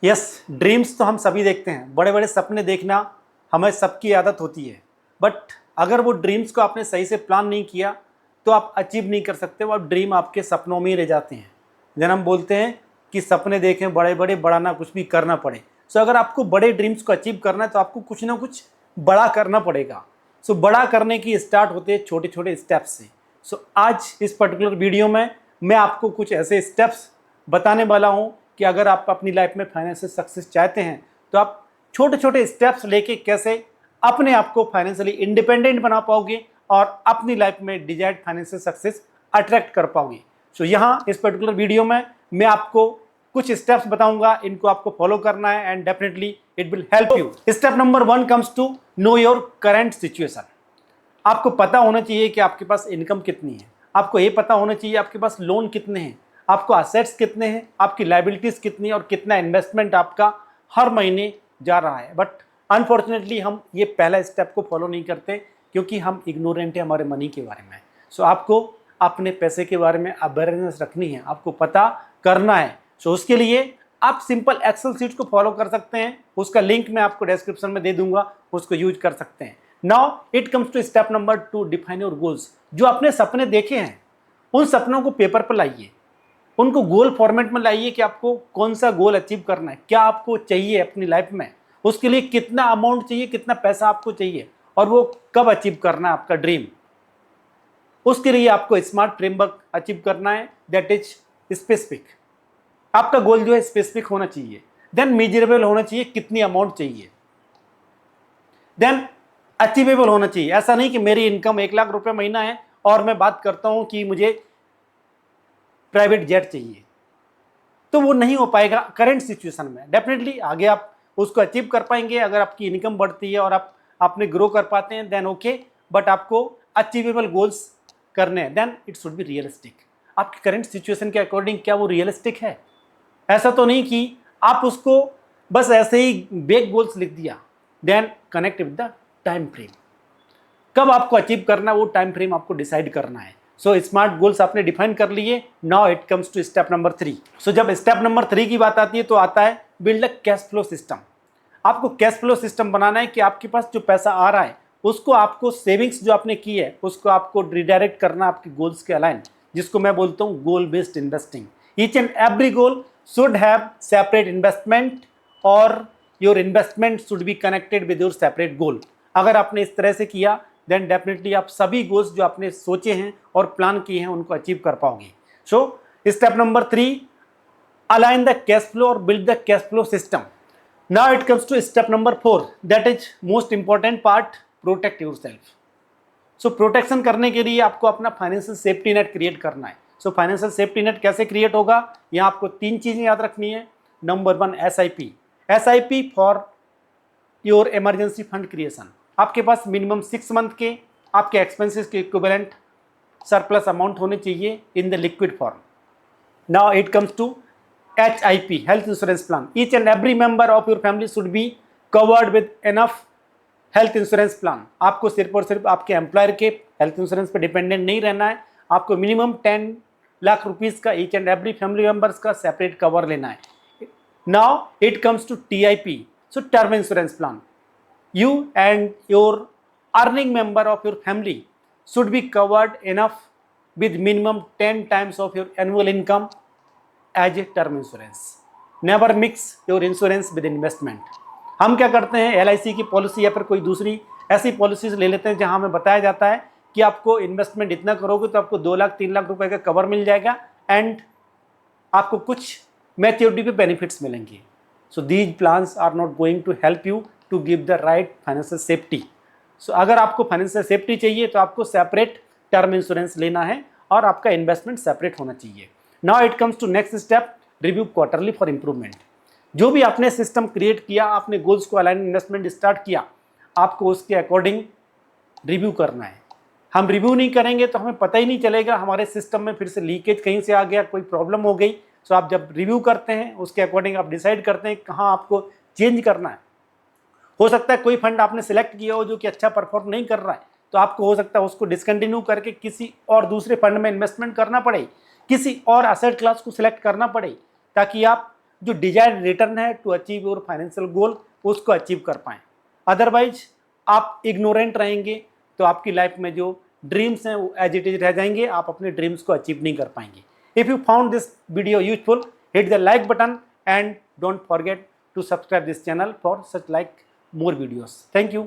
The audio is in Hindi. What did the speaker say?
यस, ड्रीम्स तो हम सभी देखते हैं, बड़े बड़े सपने देखना हमें सबकी आदत होती है। बट अगर वो ड्रीम्स को आपने सही से प्लान नहीं किया तो आप अचीव नहीं कर सकते, वो ड्रीम आपके सपनों में ही रह जाते हैं। जब हम बोलते हैं कि सपने देखें बड़े बड़े, बड़ा ना कुछ भी करना पड़े। सो अगर आपको बड़े ड्रीम्स को अचीव करना है तो आपको कुछ ना कुछ बड़ा करना पड़ेगा। सो बड़ा करने की स्टार्ट होते हैं छोटे छोटे स्टेप्स से। सो आज इस पर्टिकुलर वीडियो में मैं आपको कुछ ऐसे स्टेप्स बताने वाला हूं कि अगर आप अपनी लाइफ में फाइनेंशियल सक्सेस चाहते हैं तो आप छोटे छोटे स्टेप्स लेके कैसे अपने आप को फाइनेंशियली इंडिपेंडेंट बना पाओगे और अपनी लाइफ में डिजायर्ड फाइनेंशियल सक्सेस अट्रैक्ट कर पाओगे। सो यहाँ इस पर्टिकुलर वीडियो में मैं आपको कुछ स्टेप्स बताऊंगा, इनको आपको फॉलो करना है and definitely it will help you. Step number 1 comes to know your current situation. आपको पता होना चाहिए कि आपके पास इनकम कितनी है, आपको ये पता होना चाहिए आपके पास लोन कितने हैं, आपको असेट्स कितने हैं, आपकी लायबिलिटीज कितनी है और कितना इन्वेस्टमेंट आपका हर महीने जा रहा है। बट अनफॉर्चुनेटली हम ये पहला स्टेप को फॉलो नहीं करते क्योंकि हम इग्नोरेंट हैं हमारे मनी के बारे में। सो आपको अपने पैसे के बारे में अवेयरनेस रखनी है, आपको पता करना है। सो उसके लिए आप सिंपल एक्सेल शीट को फॉलो कर सकते हैं, उसका लिंक मैं आपको डिस्क्रिप्शन में दे दूंगा, उसको यूज कर सकते हैं। Now it comes to step number 2, define your goals. जो आपने सपने देखे हैं उन सपनों को पेपर पर लाइए, उनको गोल फॉर्मेट में लाइए कि आपको कौन सा गोल अचीव करना है, क्या आपको चाहिए अपनी लाइफ में, उसके लिए कितना अमाउंट चाहिए, कितना पैसा आपको चाहिए और वो कब अचीव करना है आपका ड्रीम। उसके लिए आपको स्मार्ट फ्रेमवर्क अचीव करना है, दैट इज स्पेसिफिक। आपका गोल जो है स्पेसिफिक होना चाहिए, देन मेजरेबल होना चाहिए, कितनी अमाउंट चाहिए, देन अचीवेबल होना चाहिए। ऐसा नहीं कि मेरी इनकम 1 लाख रुपए महीना है और मैं बात करता हूं कि मुझे प्राइवेट जेट चाहिए, तो वो नहीं हो पाएगा करंट सिचुएशन में। डेफिनेटली आगे आप उसको अचीव कर पाएंगे अगर आपकी इनकम बढ़ती है और आप अपने ग्रो कर पाते हैं, देन ओके। बट आपको अचीवेबल गोल्स करने हैं, then it should be realistic. आपकी करंट सिचुएशन के अकॉर्डिंग क्या वो रियलिस्टिक है? ऐसा तो नहीं कि आप उसको बस ऐसे ही बेग गोल्स लिख दिया। Then connect with the time frame, कब आपको अचीव करना है वो टाइम फ्रेम आपको डिसाइड करना है। सो स्मार्ट गोल्स आपने डिफाइन कर लिए। Now it comes to step number 3। So जब स्टेप नंबर 3 की बात आती है तो आता है build a cash flow system. आपको कैश फ्लो सिस्टम बनाना है कि आपके पास जो पैसा आ रहा है उसको आपको सेविंग्स जो आपने की है उसको आपको रिडायरेक्ट करना आपके गोल्स के अलाइन, जिसको मैं बोलता हूँ goal based investing. Each and every goal should have separate investment और your investment should be connected with your separate goal. अगर आपने इस तरह से किया देन डेफिनेटली आप सभी गोल्स जो आपने सोचे हैं और प्लान किए हैं उनको अचीव कर पाओगे। So step number 3, align the cash flow और build the cash flow system. Now it comes to step number 4, that is most important part, protect yourself. So protection करने के लिए आपको अपना फाइनेंशियल सेफ्टी नेट क्रिएट करना है। सो फाइनेंशियल सेफ्टी नेट कैसे क्रिएट होगा, यहाँ आपको 3 चीजें याद रखनी है। Number 1 SIP for your emergency fund creation. आपके पास मिनिमम 6 मंथ के आपके एक्सपेंसेस के इक्विवेलेंट सरप्लस अमाउंट होने चाहिए in the liquid form. Now it comes to HIP, health insurance plan. Each and every member of your family should be covered with enough health insurance plan. आपको सिर्फ और सिर्फ आपके एम्प्लॉयर के हेल्थ इंश्योरेंस पर डिपेंडेंट नहीं रहना है, आपको मिनिमम 10 लाख रुपीज का each and every family members का सेपरेट कवर लेना है। Now it comes to TIP, so term insurance plan. You and your earning member of your family should be covered enough with minimum 10 times of your annual income as a term insurance. Never mix your insurance with investment. हम क्या करते हैं, LIC की पॉलिसी या फिर कोई दूसरी ऐसी पॉलिसीज ले लेते हैं जहां हमें बताया जाता है कि आपको इन्वेस्टमेंट इतना करोगे तो आपको 2 लाख 3 लाख रुपए का कवर मिल जाएगा एंड आपको कुछ मैच्योरिटी पे बेनिफिट्स मिलेंगे। So these plans are not going to help you to give the right financial safety. So अगर आपको फाइनेंशियल सेफ्टी चाहिए तो आपको सेपरेट टर्म इंश्योरेंस लेना है और आपका इन्वेस्टमेंट सेपरेट होना चाहिए। Now it comes to next step, review quarterly for improvement. जो भी आपने सिस्टम क्रिएट किया, आपने गोल्स को अलाइन, इन्वेस्टमेंट स्टार्ट किया, आपको उसके अकॉर्डिंग रिव्यू करना है। हम रिव्यू नहीं करेंगे तो हमें पता ही नहीं चलेगा, हमारे सिस्टम में फिर से लीकेज कहीं से आ गया, कोई प्रॉब्लम हो गई। सो आप जब रिव्यू करते हैं उसके अकॉर्डिंग आप डिसाइड करते हैं कहाँ आपको चेंज करना है। हो सकता है कोई फंड आपने सिलेक्ट किया हो जो कि अच्छा परफॉर्म नहीं कर रहा है, तो आपको हो सकता है उसको डिसकंटिन्यू करके किसी और दूसरे फंड में इन्वेस्टमेंट करना पड़े, किसी और एसेट क्लास को सिलेक्ट करना पड़े, ताकि आप जो डिजायर्ड रिटर्न है to achieve your financial goal उसको अचीव कर पाएँ। अदरवाइज आप इग्नोरेंट रहेंगे तो आपकी लाइफ में जो ड्रीम्स हैं वो एज इट इज रह जाएंगे, आप अपने ड्रीम्स को अचीव नहीं कर पाएंगे। If you found this video useful, hit the like button and don't forget to subscribe this channel for such like more videos. Thank you.